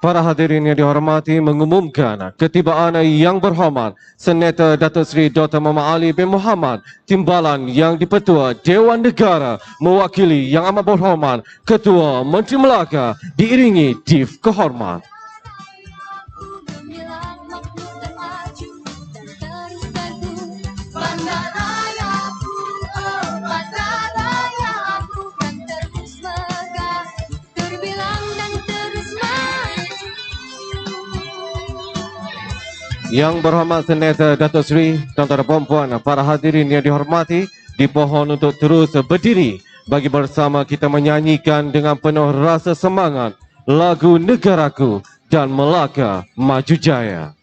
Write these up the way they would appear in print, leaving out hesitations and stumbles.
Para hadirin yang dihormati, mengumumkan ketibaan yang berhormat Senator Datuk Seri Dr. Muhammad Ali bin Muhammad, Timbalan Yang di-Pertua Dewan Negara, mewakili Yang Amat Berhormat Ketua Menteri Melaka, diiringi Chief Kehormat. Yang berhormat Senator Datuk Seri, tuan-tuan dan puan-puan, para hadirin yang dihormati, dipohon untuk terus berdiri bagi bersama kita menyanyikan dengan penuh rasa semangat lagu Negaraku dan Melaka Maju Jaya.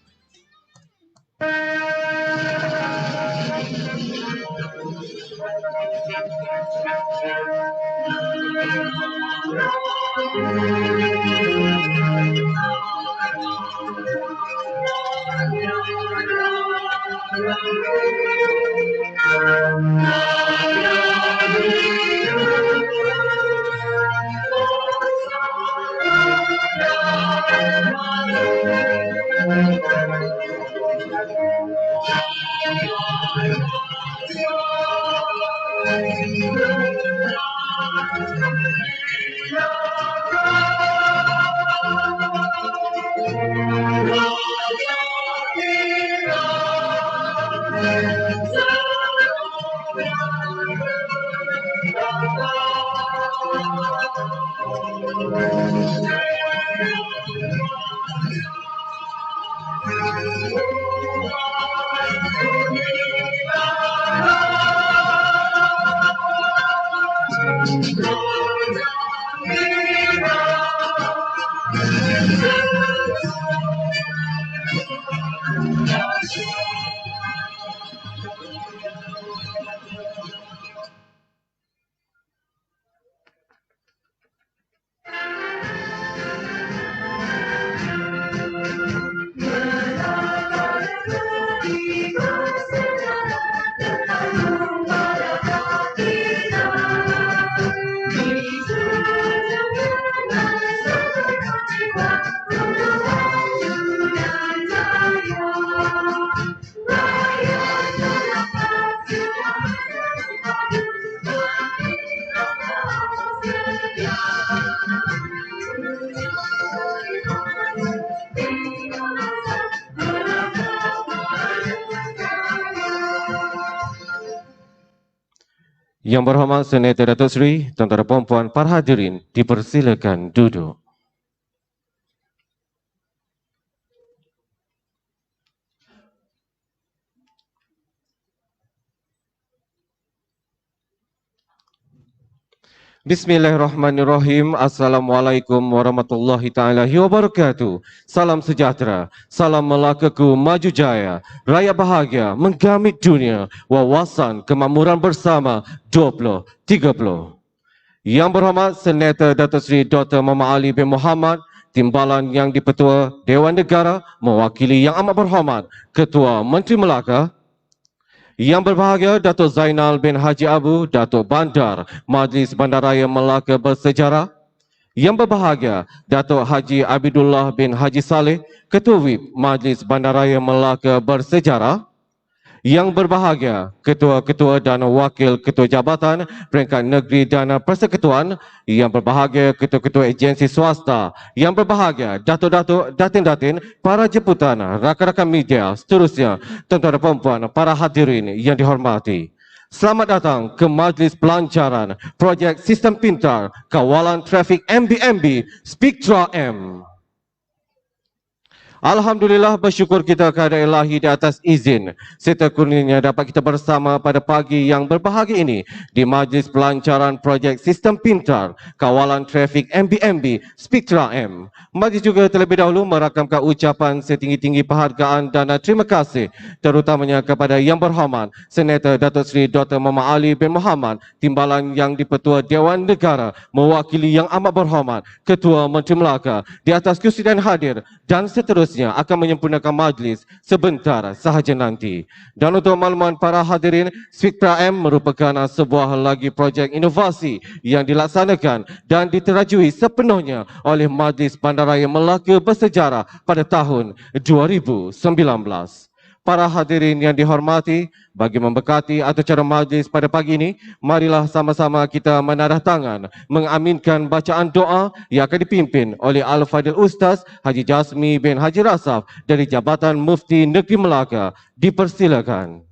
Yang berhormat Senator Datuk Seri, tuan-tuan dan puan-puan, para hadirin dipersilakan duduk. Bismillahirrahmanirrahim. Assalamualaikum warahmatullahi taala wabarakatuh. Salam sejahtera, salam Melakaku Maju Jaya, raya bahagia menggamit dunia, wawasan kemakmuran bersama 2030. Yang berhormat Senator Datuk Seri Dr. Muhammad Ali bin Muhammad, Timbalan Yang di-Pertua Dewan Negara, mewakili Yang Amat Berhormat Ketua Menteri Melaka. Yang berbahagia Datuk Zainal bin Haji Abu, Datuk Bandar Majlis Bandaraya Melaka Bersejarah. Yang berbahagia Datuk Haji Abidullah bin Haji Saleh, Ketua WIP Majlis Bandaraya Melaka Bersejarah. Yang berbahagia Ketua-Ketua dan Wakil Ketua Jabatan Peringkat Negeri dan Persekutuan. Yang berbahagia Ketua-Ketua Agensi Swasta. Yang berbahagia Datuk-Datuk, Datin-Datin, para jemputan, rakan-rakan media, seterusnya, tuan-tuan dan puan-puan, para hadirin yang dihormati. Selamat datang ke Majlis Pelancaran Projek Sistem Pintar Kawalan Trafik MBMB Spectra M. Alhamdulillah, bersyukur kita kepada Ilahi di atas izin serta kurnianya dapat kita bersama pada pagi yang berbahagia ini di Majlis Pelancaran Projek Sistem Pintar Kawalan Trafik MBMB Spectra M. Majlis juga terlebih dahulu merakamkan ucapan setinggi-tinggi penghargaan dan terima kasih terutamanya kepada Yang Berhormat Senator Datuk Seri Dr. Muhammad Ali bin Muhammad, Timbalan Yang di-Pertua Dewan Negara, mewakili Yang Amat Berhormat Ketua Menteri Melaka di atas kursi dan hadir dan seterusnya seterusnya akan menyempurnakan majlis sebentar sahaja nanti. Dan untuk makluman para hadirin, Spectra M merupakan sebuah lagi projek inovasi yang dilaksanakan dan diterajui sepenuhnya oleh Majlis Bandaraya Melaka bersejarah pada tahun 2019. Para hadirin yang dihormati, bagi memberkati acara majlis pada pagi ini, marilah sama-sama kita menadah tangan mengaminkan bacaan doa yang akan dipimpin oleh Al-Fadhil Ustaz Haji Jasmi bin Haji Rasaf dari Jabatan Mufti Negeri Melaka. Dipersilakan.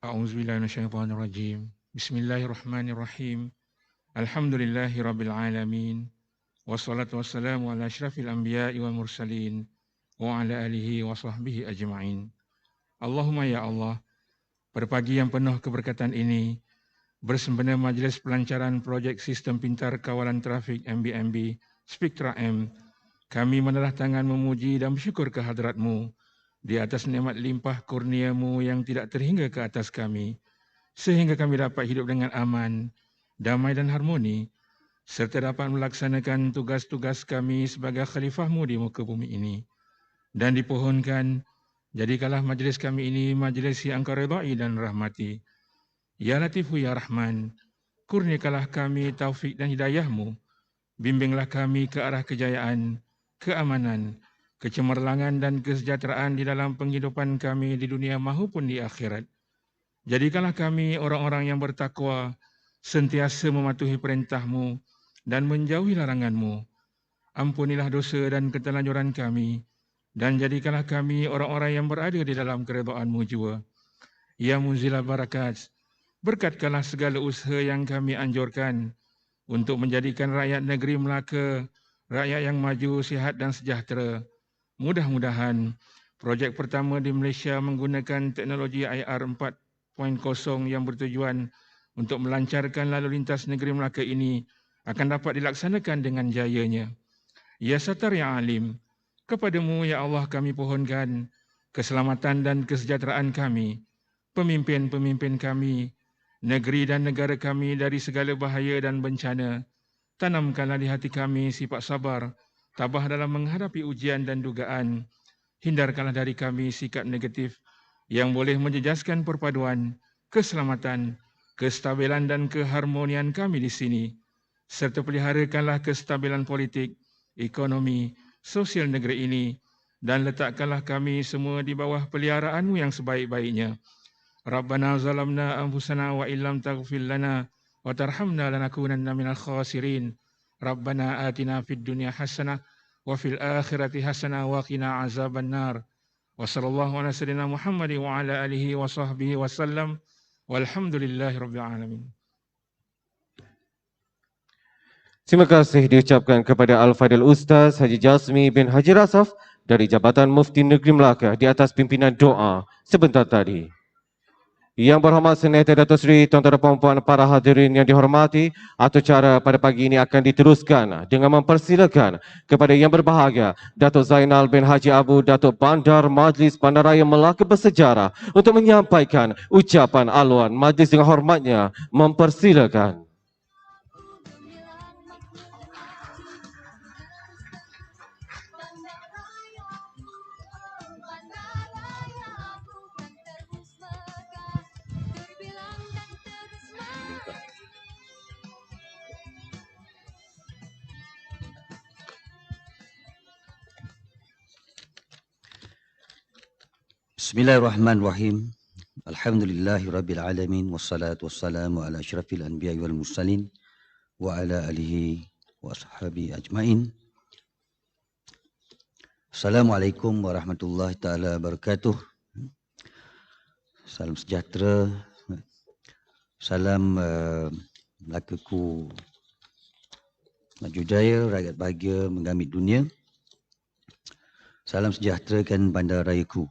A'udzubillahiminasyaitonirrajim. Bismillahirrahmanirrahim. Alhamdulillahirabbil alamin. Wassalatu wassalamu ala asyrafil anbiya'i wal mursalin wa ala alihi wa sahbihi ajma'in. Allahumma ya Allah, pada pagi yang penuh keberkatan ini, bersempena majlis pelancaran projek Sistem Pintar Kawalan Trafik MBMB Spectra M, kami menadah tangan memuji dan bersyukur kehadrat-Mu di atas nikmat limpah kurnia-Mu yang tidak terhingga ke atas kami, sehingga kami dapat hidup dengan aman, damai dan harmoni, serta dapat melaksanakan tugas-tugas kami sebagai khalifah-Mu di muka bumi ini. Dan dipohonkan, jadikanlah majlis kami ini majlis yang Engkau redai dan rahmati. Ya Latifu Ya Rahman, kurniakanlah kami taufik dan hidayah-Mu, bimbinglah kami ke arah kejayaan, keamanan, kecemerlangan dan kesejahteraan di dalam penghidupan kami di dunia maupun di akhirat. Jadikanlah kami orang-orang yang bertakwa, sentiasa mematuhi perintah-Mu dan menjauhi larangan-Mu. Ampunilah dosa dan keterlanjuran kami, dan jadikanlah kami orang-orang yang berada di dalam keredaan-Mu jua. Ya Munzilal Barakat, berkatkanlah segala usaha yang kami anjurkan untuk menjadikan rakyat negeri Melaka rakyat yang maju, sihat dan sejahtera. Mudah-mudahan projek pertama di Malaysia menggunakan teknologi IR 4.0 yang bertujuan untuk melancarkan lalu lintas negeri Melaka ini akan dapat dilaksanakan dengan jayanya. Ya Satar Ya Alim, kepadamu ya Allah kami pohonkan keselamatan dan kesejahteraan kami, pemimpin-pemimpin kami, negeri dan negara kami dari segala bahaya dan bencana. Tanamkanlah di hati kami sifat sabar, tabah dalam menghadapi ujian dan dugaan. Hindarkanlah dari kami sikap negatif yang boleh menjejaskan perpaduan, keselamatan, kestabilan dan keharmonian kami di sini. Serta peliharakanlah kestabilan politik, ekonomi, sosial negeri ini dan letakkanlah kami semua di bawah peliharaan-Mu yang sebaik-baiknya. Rabbana zalamna anfusana wa illam taghfir lana wa tarhamna lanakunanna minal khasirin. Rabbana atina fid dunya hasanah wa fil akhirati hasanah wa qina azabannar. Wa sallallahu ala sayyidina Muhammad wa ala alihi wa sahbihi wa sallam. Walhamdulillahirabbil alamin. Terima kasih diucapkan kepada Al-Fadhil Ustaz Haji Jasmi bin Haji Rasaf dari Jabatan Mufti Negeri Melaka di atas pimpinan doa sebentar tadi. Yang berhormat Senator Dato' Seri, tuan-tuan dan puan-puan para hadirin yang dihormati, acara pada pagi ini akan diteruskan dengan mempersilakan kepada yang berbahagia Dato' Zainal bin Haji Abu Dato' Bandar Majlis Bandaraya Melaka Bersejarah untuk menyampaikan ucapan aluan majlis dengan hormatnya. Mempersilakan. Bismillahirrahmanirrahim. Alhamdulillahirabbil alamin wassalatu wassalamu ala asyrafil anbiya'i wal mursalin wa ala alihi wa ashabihi ajmain. Assalamualaikum warahmatullahi taala wabarakatuh. Salam sejahtera. Salam Melakaku maju jaya, rakyat bahagia menggamit dunia. Salam sejahterakan bandarayaku.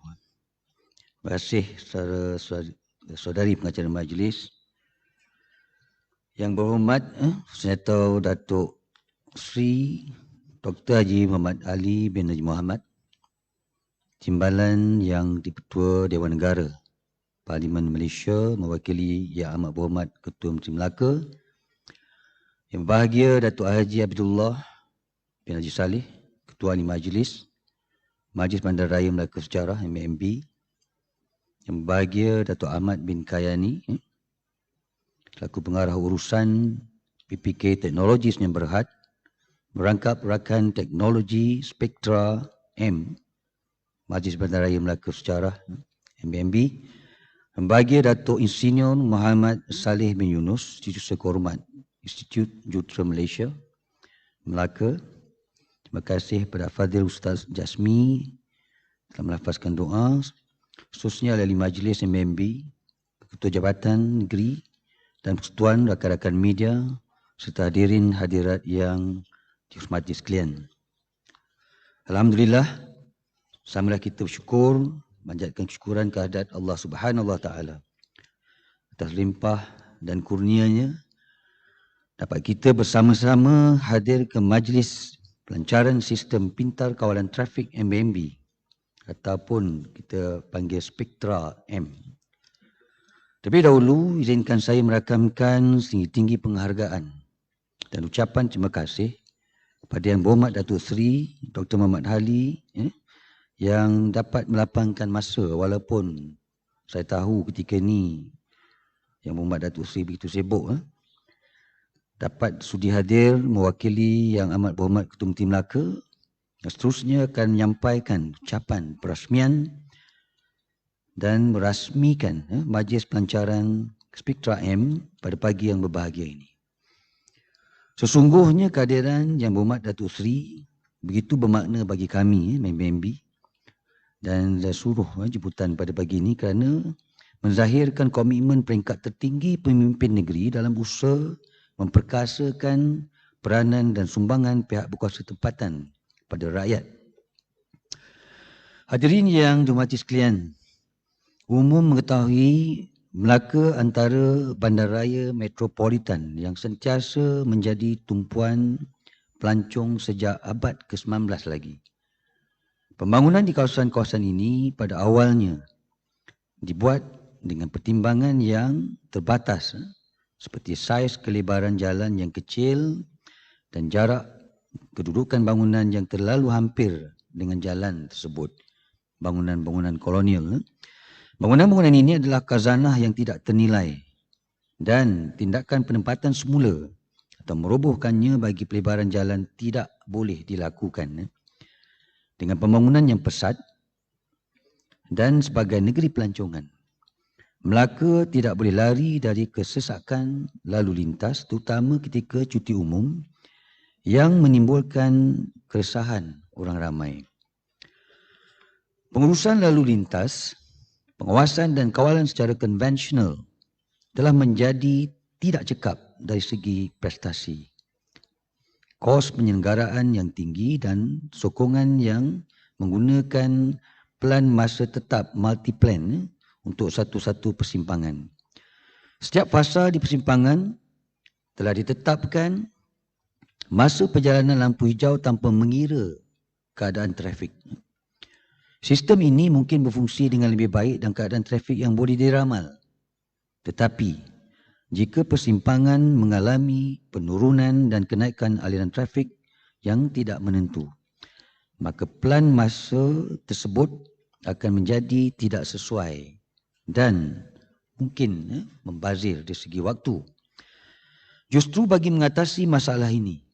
Terima kasih saudari pengacara majlis. Yang berhormat Senator Datuk Sri Dr. Haji Muhammad Ali bin Haji Muhammad Timbalan Yang di-Ketua Dewan Negara Parlimen Malaysia mewakili Yang Amat Berhormat Ketua Menteri Melaka, Yang Berbahagia Datuk Haji Abdullah bin Haji Saleh, Ketua Ahli Majlis Bandaraya Melaka Sejarah MMB, Yang Berbahagia Datuk Ahmad bin Kayani selaku Pengarah Urusan PPK Teknologi Senyum Berhad, merangkap rakan teknologi Spektra M Majlis Bandaraya Melaka Sejarah MBMB, Yang Berbahagia Datuk Insinyur Muhammad Saleh bin Yunus, Institut Kehormat Institut Jutera Malaysia Melaka. Terima kasih kepada Fadil Ustaz Jasmi telah melafazkan doa, khususnya ahli majlis MMB, Ketua Jabatan Negeri dan persekutuan rakan-rakan media serta hadirin hadirat yang dihormati sekalian. Alhamdulillah, samalah kita bersyukur, manjatkan kesyukuran kehadirat Allah Subhanahu Wa Taala atas limpah dan kurnianya dapat kita bersama-sama hadir ke majlis pelancaran sistem pintar kawalan trafik MBMB ataupun kita panggil Spektra M. Terlebih dahulu, izinkan saya merakamkan setinggi-tinggi penghargaan dan ucapan terima kasih kepada Yang Berhormat Datuk Seri Dr. Muhammad Ali yang dapat melapangkan masa walaupun saya tahu ketika ini Yang Berhormat Datuk Seri begitu sibuk dapat sudi hadir mewakili Yang Amat Berhormat Ketua Menteri Melaka dan seterusnya akan menyampaikan ucapan perasmian dan merasmikan majlis pelancaran Spektra M pada pagi yang berbahagia ini. Sesungguhnya kehadiran Yang Berhormat Datuk Seri begitu bermakna bagi kami MMB dan seluruh jemputan pada pagi ini kerana menzahirkan komitmen peringkat tertinggi pemimpin negeri dalam usaha memperkasakan peranan dan sumbangan pihak berkuasa tempatan pada rakyat. Hadirin yang dihormati sekalian, umum mengetahui Melaka antara bandaraya metropolitan yang sentiasa menjadi tumpuan pelancong sejak abad ke-19 lagi. Pembangunan di kawasan-kawasan ini pada awalnya dibuat dengan pertimbangan yang terbatas seperti saiz kelebaran jalan yang kecil dan jarak kedudukan bangunan yang terlalu hampir dengan jalan tersebut, bangunan-bangunan kolonial. Bangunan-bangunan ini adalah khazanah yang tidak ternilai dan tindakan penempatan semula atau merobohkannya bagi pelebaran jalan tidak boleh dilakukan. Dengan pembangunan yang pesat dan sebagai negeri pelancongan, Melaka tidak boleh lari dari kesesakan lalu lintas terutama ketika cuti umum yang menimbulkan keresahan orang ramai. Pengurusan lalu lintas, pengawasan dan kawalan secara konvensional telah menjadi tidak cekap dari segi prestasi. Kos penyelenggaraan yang tinggi dan sokongan yang menggunakan plan masa tetap multi-plan untuk satu-satu persimpangan. Setiap fasa di persimpangan telah ditetapkan masa perjalanan lampu hijau tanpa mengira keadaan trafik. Sistem ini mungkin berfungsi dengan lebih baik dalam keadaan trafik yang boleh diramal. Tetapi, jika persimpangan mengalami penurunan dan kenaikan aliran trafik yang tidak menentu, maka plan masa tersebut akan menjadi tidak sesuai dan mungkin membazir dari segi waktu. Justru bagi mengatasi masalah ini,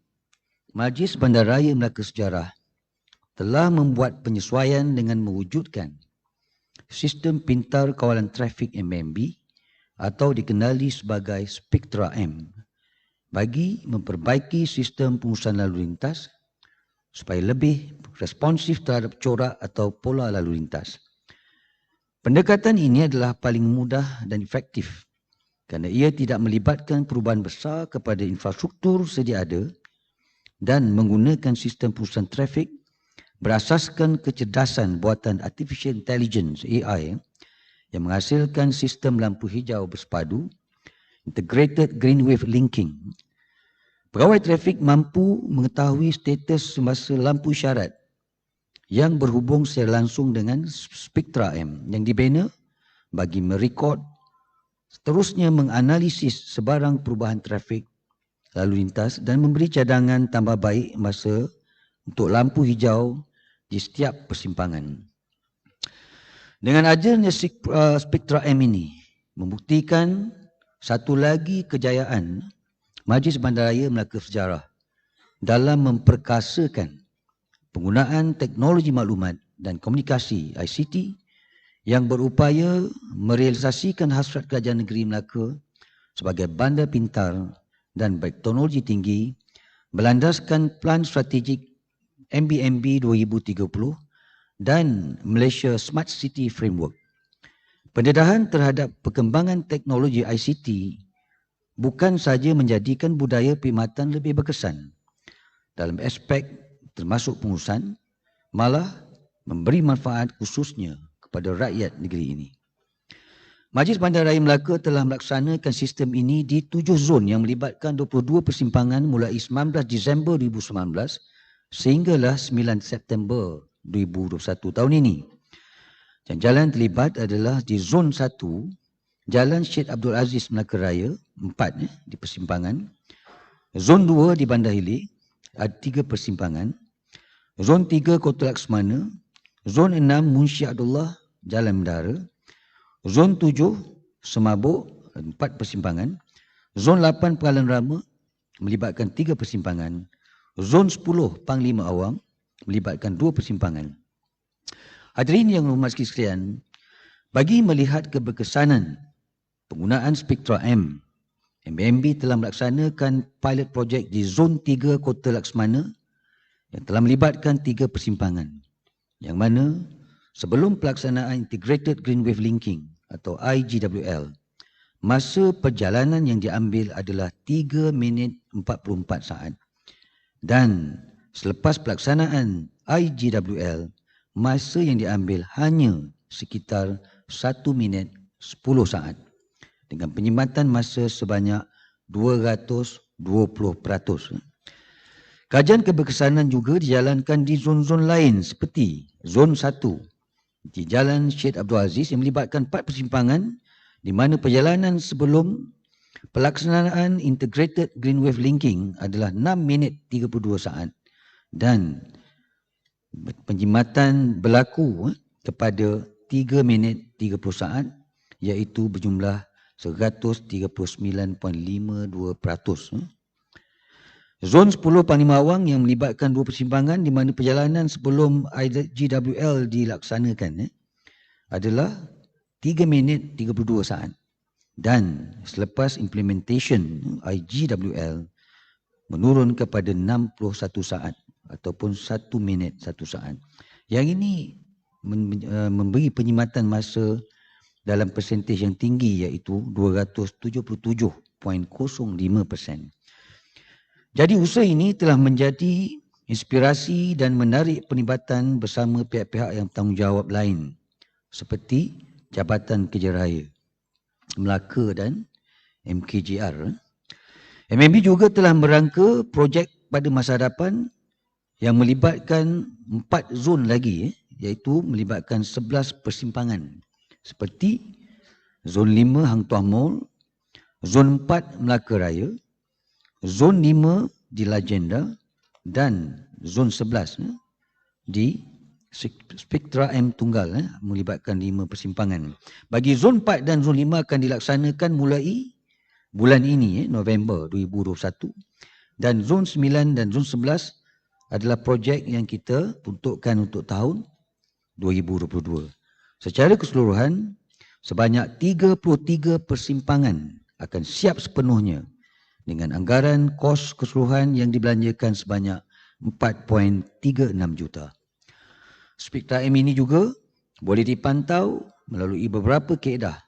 Majlis Bandaraya Melaka Sejarah telah membuat penyesuaian dengan mewujudkan sistem pintar kawalan trafik MMB atau dikenali sebagai Spektra M bagi memperbaiki sistem pengurusan lalu lintas supaya lebih responsif terhadap corak atau pola lalu lintas. Pendekatan ini adalah paling mudah dan efektif kerana ia tidak melibatkan perubahan besar kepada infrastruktur sedia ada dan menggunakan sistem pengurusan trafik berasaskan kecerdasan buatan Artificial Intelligence AI yang menghasilkan sistem lampu hijau bersepadu, Integrated Green Wave Linking. Pegawai trafik mampu mengetahui status semasa lampu isyarat yang berhubung secara langsung dengan Spectra M yang dibina bagi merekod, seterusnya menganalisis sebarang perubahan trafik lalu lintas dan memberi cadangan tambah baik masa untuk lampu hijau di setiap persimpangan. Dengan adanya Spectra M ini membuktikan satu lagi kejayaan Majlis Bandaraya Melaka Sejarah dalam memperkasakan penggunaan teknologi maklumat dan komunikasi ICT yang berupaya merealisasikan hasrat Kerajaan Negeri Melaka sebagai bandar pintar dan berteknologi tinggi berlandaskan Plan Strategik MBMB 2030 dan Malaysia Smart City Framework. Pendedahan terhadap perkembangan teknologi ICT bukan sahaja menjadikan budaya perkhidmatan lebih berkesan dalam aspek termasuk pengurusan, malah memberi manfaat khususnya kepada rakyat negeri ini. Majlis Bandaraya Melaka telah melaksanakan sistem ini di 7 zon yang melibatkan 22 persimpangan mulai 19 Disember 2019 sehinggalah 9 September 2021 tahun ini. Dan jalan terlibat adalah di zon 1, Jalan Syed Abdul Aziz Melaka Raya, 4 di persimpangan. Zon 2 di Bandar Hilir, ada 3 persimpangan. Zon 3 Kota Laksmana, Zon 6 Munshi Abdullah Jalan Mendara, Zon 7 Semabuk 4 persimpangan, Zon 8 Penghalang Rama melibatkan 3 persimpangan, Zon 10 Panglima Awang melibatkan 2 persimpangan. Hadirin yang berhormat sekalian, bagi melihat keberkesanan penggunaan Spectra M, MBMB telah melaksanakan pilot project di Zon 3 Kota Laksmana yang telah melibatkan 3 persimpangan, yang mana sebelum pelaksanaan Integrated Green Wave Linking atau IGWL, masa perjalanan yang diambil adalah 3 minit 44 saat. Dan selepas pelaksanaan IGWL, masa yang diambil hanya sekitar 1 minit 10 saat dengan penyematan masa sebanyak 220%. Kajian keberkesanan juga dijalankan di zon-zon lain seperti Zon 1 di Jalan Syed Abdul Aziz yang melibatkan 4 persimpangan di mana perjalanan sebelum pelaksanaan Integrated Green Wave Linking adalah 6 minit 32 saat dan penjimatan berlaku kepada 3 minit 30 saat iaitu berjumlah 139.52%. Zon 10 Panglima Awang yang melibatkan 2 persimpangan di mana perjalanan sebelum IGWL dilaksanakan adalah 3 minit 32 saat dan selepas implementation IGWL menurun kepada 61 saat ataupun 1 minit 1 saat. Yang ini memberi penyematan masa dalam persentase yang tinggi iaitu 277.05%. Jadi usaha ini telah menjadi inspirasi dan menarik penglibatan bersama pihak-pihak yang bertanggungjawab lain seperti Jabatan Kerja Raya Melaka dan MKGR. MMB juga telah merangka projek pada masa hadapan yang melibatkan 4 zon lagi iaitu melibatkan 11 persimpangan seperti Zon 5 Hang Tuah Mall, Zon 4 Melaka Raya, Zon 5 di Legenda dan Zon 11 di Spectra M Tunggal melibatkan 5 persimpangan. Bagi Zon 4 dan Zon 5 akan dilaksanakan mulai bulan ini November 2021 dan Zon 9 dan Zon 11 adalah projek yang kita peruntukkan untuk tahun 2022. Secara keseluruhan sebanyak 33 persimpangan akan siap sepenuhnya dengan anggaran kos keseluruhan yang dibelanjakan sebanyak 4.36 juta. Spectra M ini juga boleh dipantau melalui beberapa kaedah.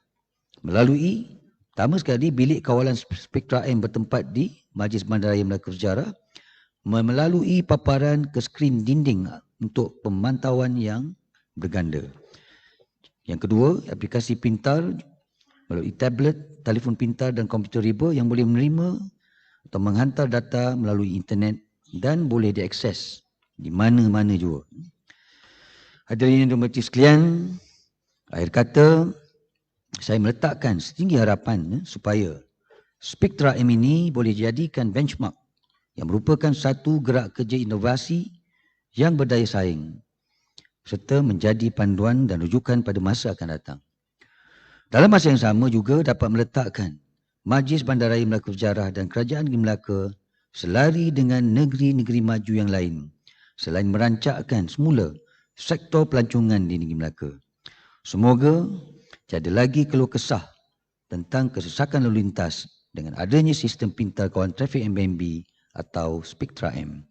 Melalui pertama sekali bilik kawalan Spectra M bertempat di Majlis Bandaraya Melaka Sejarah, melalui paparan ke skrin dinding untuk pemantauan yang berganda. Yang kedua, aplikasi pintar melalui tablet, telefon pintar dan komputer riba yang boleh menerima atau menghantar data melalui internet dan boleh diakses di mana-mana juga. Hadirin yang dihormati sekalian, akhir kata saya meletakkan setinggi harapan supaya Spektra M ini boleh dijadikan benchmark yang merupakan satu gerak kerja inovasi yang berdaya saing serta menjadi panduan dan rujukan pada masa akan datang. Dalam masa yang sama juga dapat meletakkan Majlis Bandaraya Melaka Bersejarah dan Kerajaan Negeri Melaka selari dengan negeri-negeri maju yang lain selain merancakkan semula sektor pelancongan di Negeri Melaka. Semoga tiada lagi keluh kesah tentang kesesakan lalu lintas dengan adanya sistem pintar kawalan trafik MBMB atau Spektra M.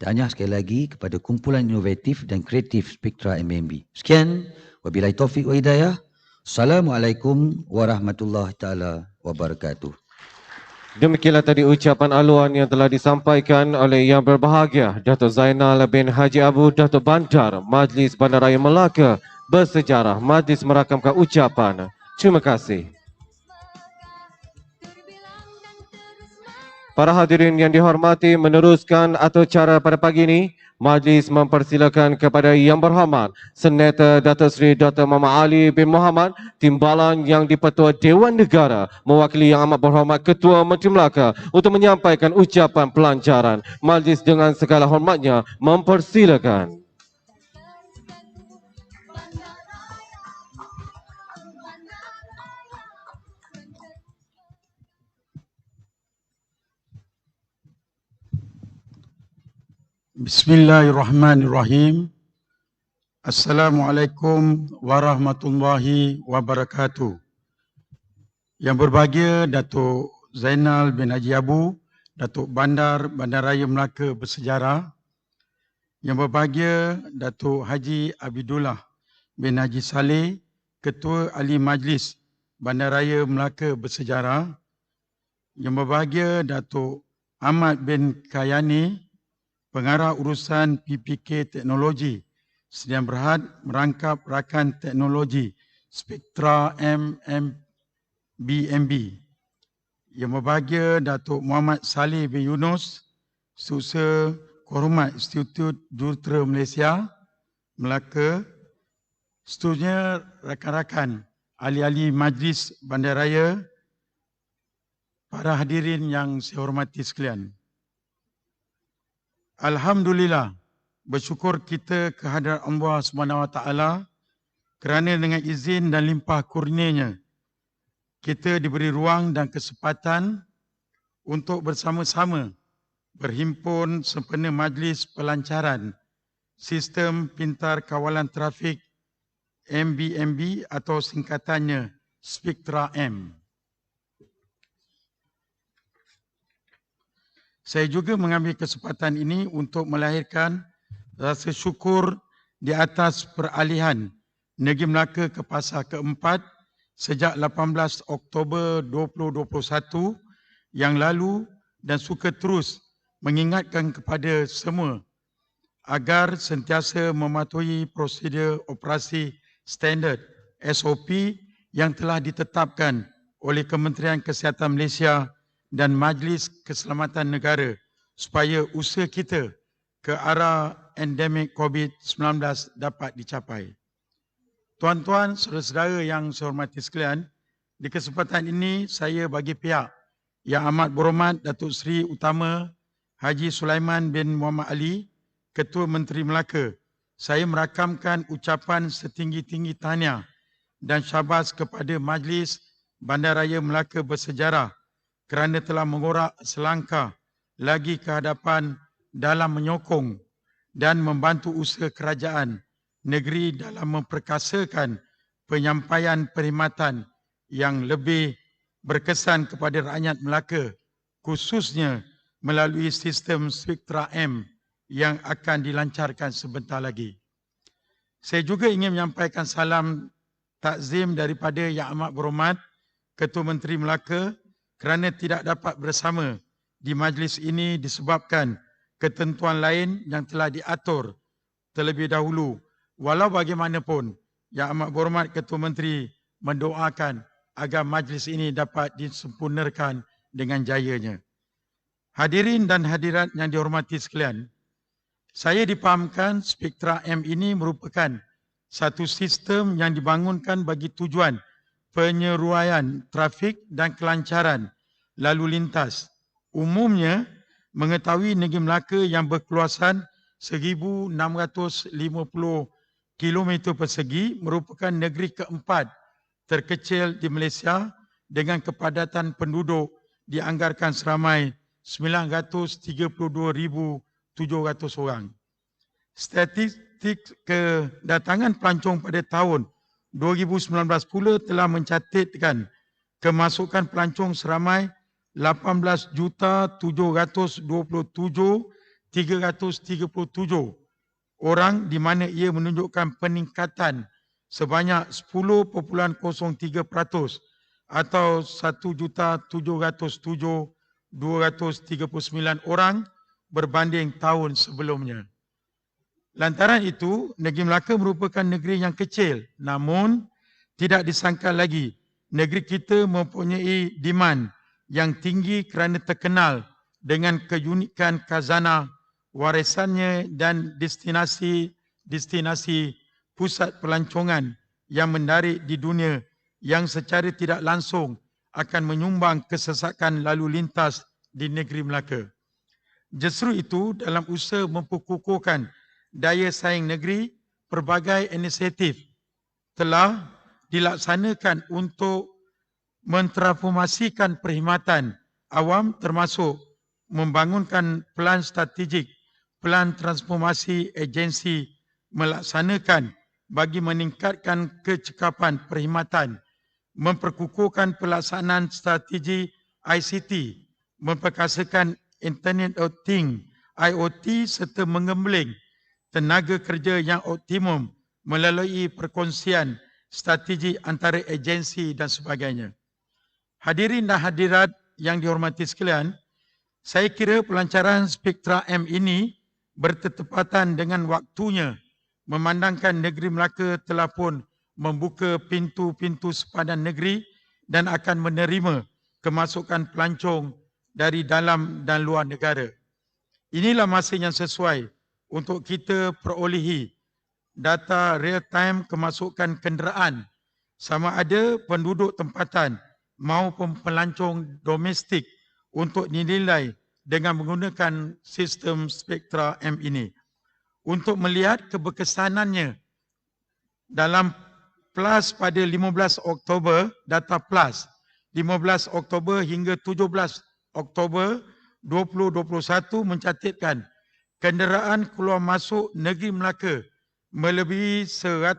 Tahniah sekali lagi kepada kumpulan inovatif dan kreatif Spektra MBMB. Sekian, wabillahi taufiq wa hidayah. Assalamualaikum warahmatullahi taala wabarakatuh. Demikianlah tadi ucapan aluan yang telah disampaikan oleh Yang Berbahagia Datuk Zainal bin Haji Abu Datuk Bandar Majlis Bandaraya Melaka Bersejarah. Majlis merakamkan ucapan. Terima kasih. Para hadirin yang dihormati, meneruskan atur cara pada pagi ini, majlis mempersilakan kepada Yang Berhormat Seneta Datuk Seri Dr. Muhammad Ali bin Muhammad, Timbalan Yang di-Pertua Dewan Negara, mewakili Yang Amat Berhormat Ketua Menteri Melaka untuk menyampaikan ucapan pelancaran. Majlis dengan segala hormatnya mempersilakan. Bismillahirrahmanirrahim. Assalamualaikum warahmatullahi wabarakatuh. Yang berbahagia Datuk Zainal bin Haji Abu, Datuk Bandar Bandaraya Melaka Bersejarah. Yang berbahagia Datuk Haji Abidullah bin Haji Saleh, Ketua Ahli Majlis Bandaraya Melaka Bersejarah. Yang berbahagia Datuk Ahmad bin Kayani, Pengarah Urusan PPK Teknologi, Sdn Berhad merangkap rakan teknologi Spektra MBMB. Yang berbahagia Datuk Muhammad Saleh bin Yunus, Setiausaha Kehormat Institut Jurutera Malaysia, Melaka. Seterusnya rakan-rakan ahli-ahli Majlis Bandaraya, para hadirin yang saya hormati sekalian. Alhamdulillah, bersyukur kita kehadrat Allah SWT kerana dengan izin dan limpah kurnianya kita diberi ruang dan kesempatan untuk bersama-sama berhimpun sempena Majlis Pelancaran Sistem Pintar Kawalan Trafik MBMB atau singkatannya Spektra M. Saya juga mengambil kesempatan ini untuk melahirkan rasa syukur di atas peralihan Negeri Melaka ke Fasa keempat sejak 18 Oktober 2021 yang lalu dan suka terus mengingatkan kepada semua agar sentiasa mematuhi prosedur operasi standard SOP yang telah ditetapkan oleh Kementerian Kesihatan Malaysia dan Majlis Keselamatan Negara supaya usaha kita ke arah endemik COVID-19 dapat dicapai. Tuan-tuan, saudara-saudara yang saya hormati sekalian, di kesempatan ini saya bagi pihak Yang Amat Berhormat Datuk Seri Utama Haji Sulaiman bin Muhammad Ali, Ketua Menteri Melaka, saya merakamkan ucapan setinggi-tinggi tahniah dan syabas kepada Majlis Bandaraya Melaka Bersejarah kerana telah mengorak selangkah lagi ke hadapan dalam menyokong dan membantu usaha kerajaan negeri dalam memperkasakan penyampaian perkhidmatan yang lebih berkesan kepada rakyat Melaka, khususnya melalui sistem Spektra M yang akan dilancarkan sebentar lagi. Saya juga ingin menyampaikan salam takzim daripada Yang Amat Berhormat Ketua Menteri Melaka kerana tidak dapat bersama di majlis ini disebabkan ketentuan lain yang telah diatur terlebih dahulu. Walau bagaimanapun, Yang Amat Berhormat Ketua Menteri mendoakan agar majlis ini dapat disempurnakan dengan jayanya. Hadirin dan hadirat yang dihormati sekalian, saya dipahamkan Spektra M ini merupakan satu sistem yang dibangunkan bagi tujuan penyeruaian trafik dan kelancaran lalu lintas. Umumnya, mengetahui Negeri Melaka yang berkeluasan 1,650 km persegi merupakan negeri keempat terkecil di Malaysia dengan kepadatan penduduk dianggarkan seramai 932,700 orang. Statistik kedatangan pelancong pada tahun 2019 pula telah mencatatkan kemasukan pelancong seramai 18,727,337 orang di mana ia menunjukkan peningkatan sebanyak 10.03% atau 1,707,239 orang berbanding tahun sebelumnya. Lantaran itu, Negeri Melaka merupakan negeri yang kecil, namun tidak disangka lagi negeri kita mempunyai demand yang tinggi kerana terkenal dengan keunikan khazanah warisannya dan destinasi pusat pelancongan yang menarik di dunia yang secara tidak langsung akan menyumbang kesesakan lalu lintas di negeri Melaka. Justru itu, dalam usaha memperkukuhkan daya saing negeri, pelbagai inisiatif telah dilaksanakan untuk mentransformasikan perkhidmatan awam termasuk membangunkan pelan strategik, pelan transformasi agensi melaksanakan bagi meningkatkan kecekapan perkhidmatan, memperkukuhkan pelaksanaan strategi ICT, memperkasakan Internet of Things, IoT serta mengembeling tenaga kerja yang optimum melalui perkongsian strategi antara agensi dan sebagainya. Hadirin dan hadirat yang dihormati sekalian, saya kira pelancaran Spektra M ini bertepatan dengan waktunya memandangkan negeri Melaka telah pun membuka pintu-pintu sepadan negeri dan akan menerima kemasukan pelancong dari dalam dan luar negara. Inilah masa yang sesuai untuk kita perolehi data real-time kemasukan kenderaan sama ada penduduk tempatan maupun pelancong domestik untuk dinilai dengan menggunakan sistem Spektra M ini. Untuk melihat keberkesanannya dalam PLAS pada 15 Oktober, data PLAS 15 Oktober hingga 17 Oktober 2021 mencatatkan kenderaan keluar masuk negeri Melaka melebihi 100,000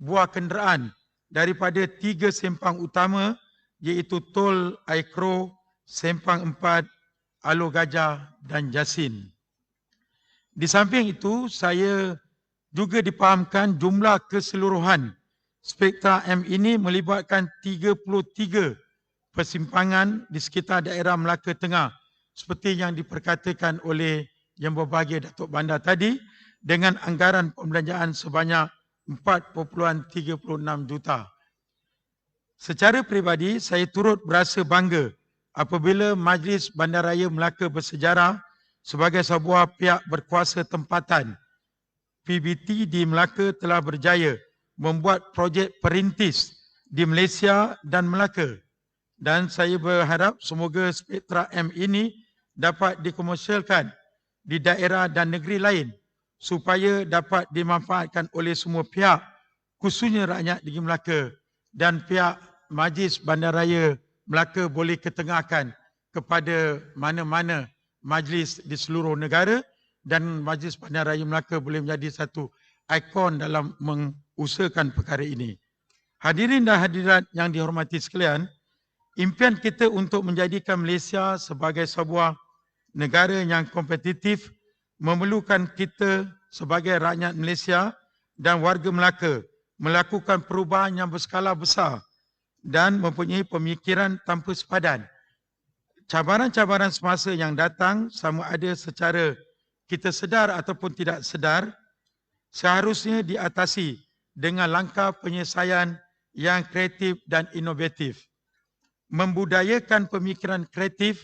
buah kenderaan daripada 3 sempang utama iaitu Tol Aikro, Sempang 4, Alor Gajah dan Jasin. Di samping itu, saya juga dipahamkan jumlah keseluruhan Spektra M ini melibatkan 33 persimpangan di sekitar daerah Melaka Tengah seperti yang diperkatakan oleh Yang Berbahagia Datuk Bandar tadi dengan anggaran pembelanjaan sebanyak 4.36 juta. Secara peribadi, saya turut berasa bangga apabila Majlis Bandaraya Melaka Bersejarah sebagai sebuah pihak berkuasa tempatan PBT di Melaka telah berjaya membuat projek perintis di Malaysia dan Melaka. Dan saya berharap semoga Spektra M ini dapat dikomersialkan di daerah dan negeri lain supaya dapat dimanfaatkan oleh semua pihak, khususnya rakyat negeri Melaka, dan pihak Majlis Bandaraya Melaka boleh ketengahkan kepada mana-mana majlis di seluruh negara dan Majlis Bandaraya Melaka boleh menjadi satu ikon dalam mengusahakan perkara ini. Hadirin dan hadirat yang dihormati sekalian, impian kita untuk menjadikan Malaysia sebagai sebuah negara yang kompetitif memerlukan kita sebagai rakyat Malaysia dan warga Melaka melakukan perubahan yang berskala besar dan mempunyai pemikiran tanpa sepadan. Cabaran-cabaran semasa yang datang sama ada secara kita sedar ataupun tidak sedar seharusnya diatasi dengan langkah penyelesaian yang kreatif dan inovatif. Membudayakan pemikiran kreatif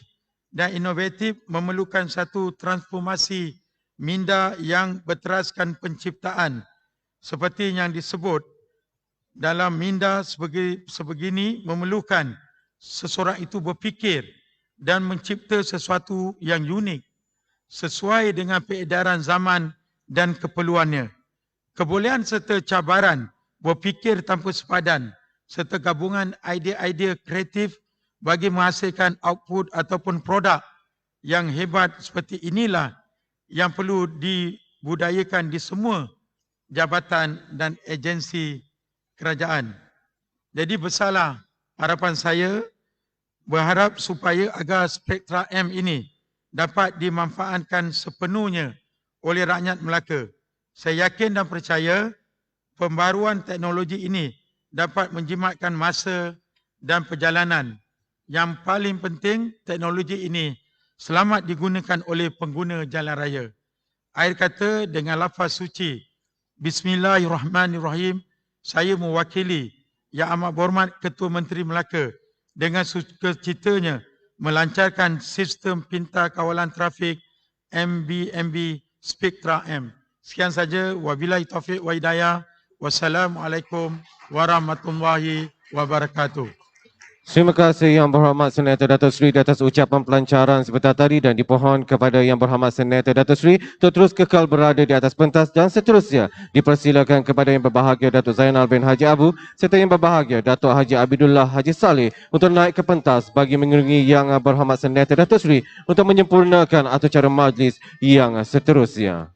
dan inovatif memerlukan satu transformasi minda yang berteraskan penciptaan seperti yang disebut dalam minda sebegini memerlukan seseorang itu berfikir dan mencipta sesuatu yang unik sesuai dengan peredaran zaman dan keperluannya. Kebolehan serta cabaran berfikir tanpa sepadan serta gabungan idea-idea kreatif bagi menghasilkan output ataupun produk yang hebat seperti inilah yang perlu dibudayakan di semua jabatan dan agensi kerajaan. Jadi besarlah harapan saya, berharap supaya agar Spektra M ini dapat dimanfaatkan sepenuhnya oleh rakyat Melaka. Saya yakin dan percaya pembaruan teknologi ini dapat menjimatkan masa dan perjalanan. Yang paling penting, teknologi ini selamat digunakan oleh pengguna jalan raya. Akhir kata dengan lafaz suci, Bismillahirrahmanirrahim, saya mewakili Yang Amat Berhormat Ketua Menteri Melaka dengan sukacitanya melancarkan sistem pintar kawalan trafik MBMB Spektra M. Sekian saja. Wabillahi taufiq wa hidayah. Wassalamualaikum warahmatullahi wabarakatuh. Terima kasih Yang Berhormat Senator Datuk Seri di atas ucapan pelancaran sebentar tadi dan dipohon kepada Yang Berhormat Senator Datuk Seri untuk terus kekal berada di atas pentas dan seterusnya dipersilakan kepada Yang Berbahagia Datuk Zainal bin Haji Abu serta Yang Berbahagia Datuk Haji Abidullah Haji Saleh untuk naik ke pentas bagi mengiringi Yang Berhormat Senator Datuk Seri untuk menyempurnakan acara majlis yang seterusnya.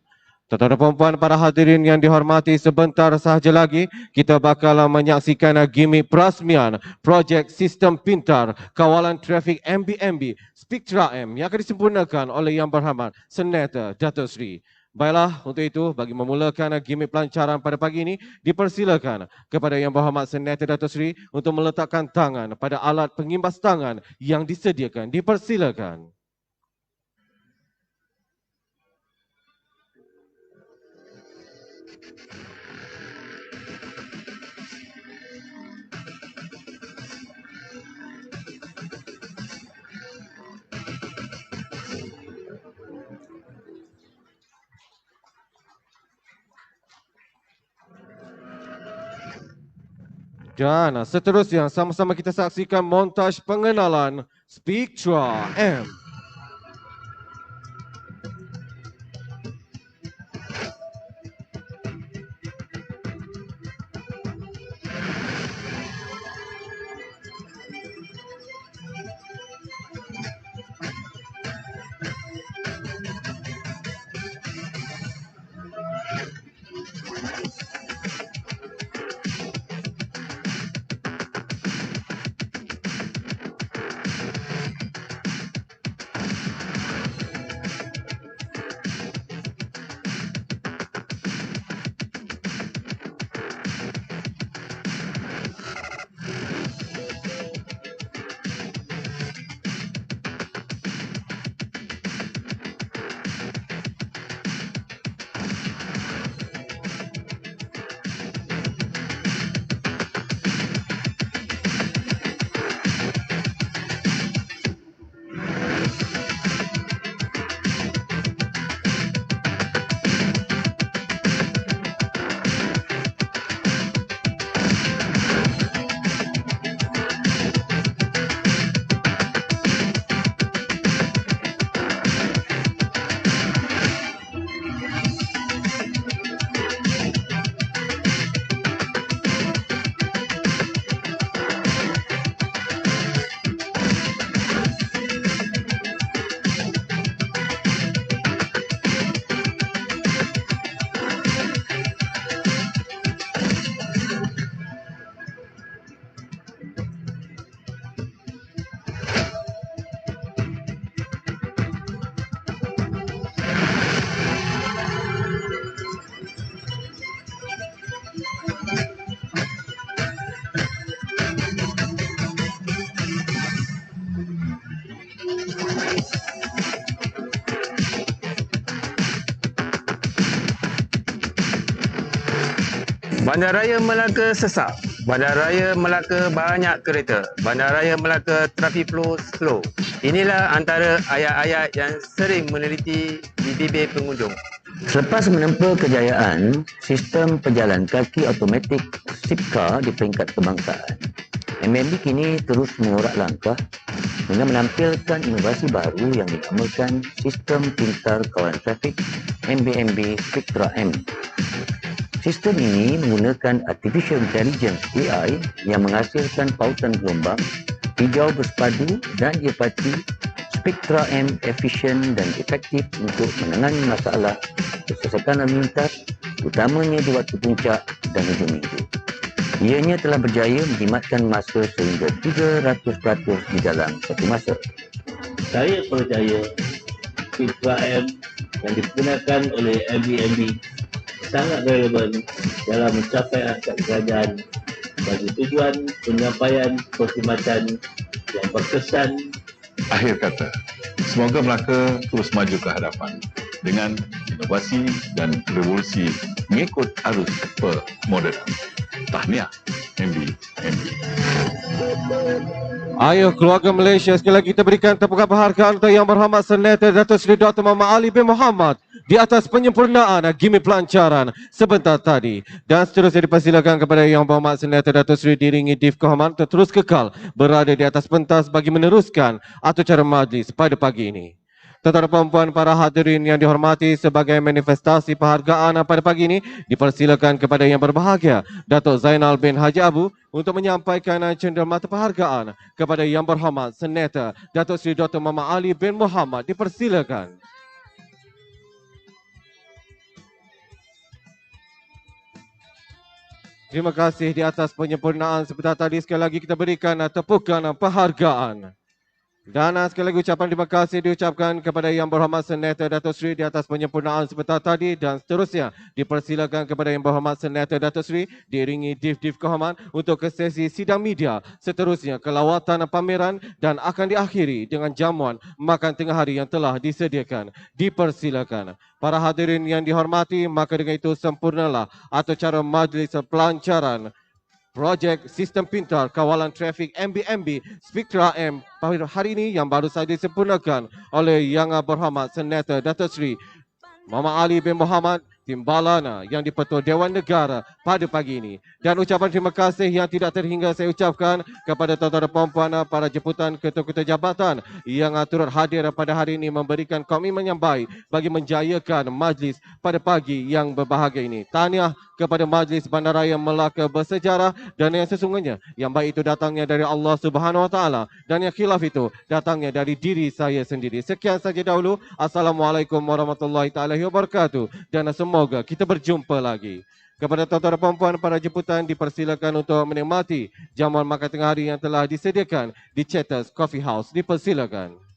Tuan-tuan dan puan-puan, para hadirin yang dihormati, sebentar sahaja lagi kita bakal menyaksikan gimik perasmian projek sistem pintar kawalan trafik MBMB Spektra M yang akan disempurnakan oleh Yang Berhormat Senator Datuk Seri. Baiklah, untuk itu bagi memulakan gimik pelancaran pada pagi ini, dipersilakan kepada Yang Berhormat Senator Datuk Seri untuk meletakkan tangan pada alat pengimbas tangan yang disediakan. Dipersilakan. Dan seterusnya sama-sama kita saksikan montaj pengenalan Spektra M. Bandaraya Melaka sesak. Bandaraya Melaka banyak kereta. Bandaraya Melaka traffic flow slow. Inilah antara ayat-ayat yang sering meneliti di bibir pengunjung. Selepas menempa kejayaan, sistem pejalan kaki automatik SIPCA di peringkat kebangsaan, MBMB kini terus mengorak langkah dengan menampilkan inovasi baru yang dinamakan Sistem Pintar Kawalan Trafik MBMB Spectra M. Sistem ini menggunakan Artificial Intelligence AI yang menghasilkan pautan gelombang, hijau bersepadu dan ia pasti Spectra M efisien dan efektif untuk menangani masalah kesesakan lalu lintas, utamanya di waktu puncak dan hujung minggu. Ianya telah berjaya menjimatkan masa sehingga 300% di dalam satu masa. Saya percaya Spectra M yang digunakan oleh MBMB sangat relevan dalam mencapai hasrat kerajaan bagi tujuan penyampaian perkhidmatan yang berkesan. Akhir kata, semoga Melaka terus maju ke hadapan dengan inovasi dan revolusi mengikut arus permodernan. Tahniah MBMB. Ayo keluarga Malaysia, sekali lagi kita berikan tepukan penghargaan untuk Yang Berhormat Senator Datuk Seri Dr. Muhammad Ali bin Muhammad di atas penyempurnaan gimik pelancaran sebentar tadi. Dan seterusnya dipersilakan kepada Yang Berhormat Senator Datuk Seri Diringi Div Kehormatan untuk terus kekal berada di atas pentas bagi meneruskan acara majlis pada pagi ini. Tuan-tuan dan puan-puan, para hadirin yang dihormati, sebagai manifestasi penghargaan pada pagi ini, dipersilakan kepada yang berbahagia Datuk Zainal bin Haji Abu untuk menyampaikan cenderamata penghargaan kepada Yang Berhormat Senator Datuk Seri Dr. Muhammad Ali bin Muhammad. Dipersilakan. Terima kasih di atas penyempurnaan sebentar tadi. Sekali lagi kita berikan tepukan penghargaan. Dan sekali lagi ucapan terima kasih diucapkan kepada Yang Berhormat Senator Datuk Seri di atas penyempurnaan sebentar tadi. Dan seterusnya dipersilakan kepada Yang Berhormat Senator Datuk Seri diiringi Div Kehormatan untuk ke sesi sidang media. Seterusnya ke lawatan pameran dan akan diakhiri dengan jamuan makan tengah hari yang telah disediakan. Dipersilakan. Para hadirin yang dihormati, maka dengan itu sempurnalah acara majlis pelancaran Projek Sistem Pintar Kawalan Trafik MBMB Spectra M pada hari ini yang baru saja disempurnakan oleh Yang Berhormat Senator Datuk Seri Muhammad Ali bin Muhammad Timbalana yang di-Pertua Dewan Negara pada pagi ini. Dan ucapan terima kasih yang tidak terhingga saya ucapkan kepada tuan-tuan dan puan-puan, para jemputan ketua-ketua jabatan yang turut hadir pada hari ini memberikan komitmen yang baik bagi menjayakan majlis pada pagi yang berbahagia ini. Tahniah kepada Majlis Bandaraya Melaka bersejarah, dan yang sesungguhnya yang baik itu datangnya dari Allah Subhanahu Wa Taala dan yang khilaf itu datangnya dari diri saya sendiri. Sekian saja dahulu. Assalamualaikum warahmatullahi taala wabarakatuh dan semoga kita berjumpa lagi. Kepada tuan-tuan dan puan-puan, para jemputan dipersilakan untuk menikmati jamuan makan tengah hari yang telah disediakan di Chatter's Coffee House. Dipersilakan.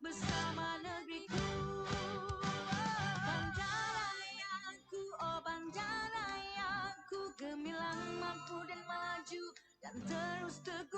Bersama negeriku, Banjarayaku, oh Banjarayaku, gemilang mampu dan maju dan terus teguh.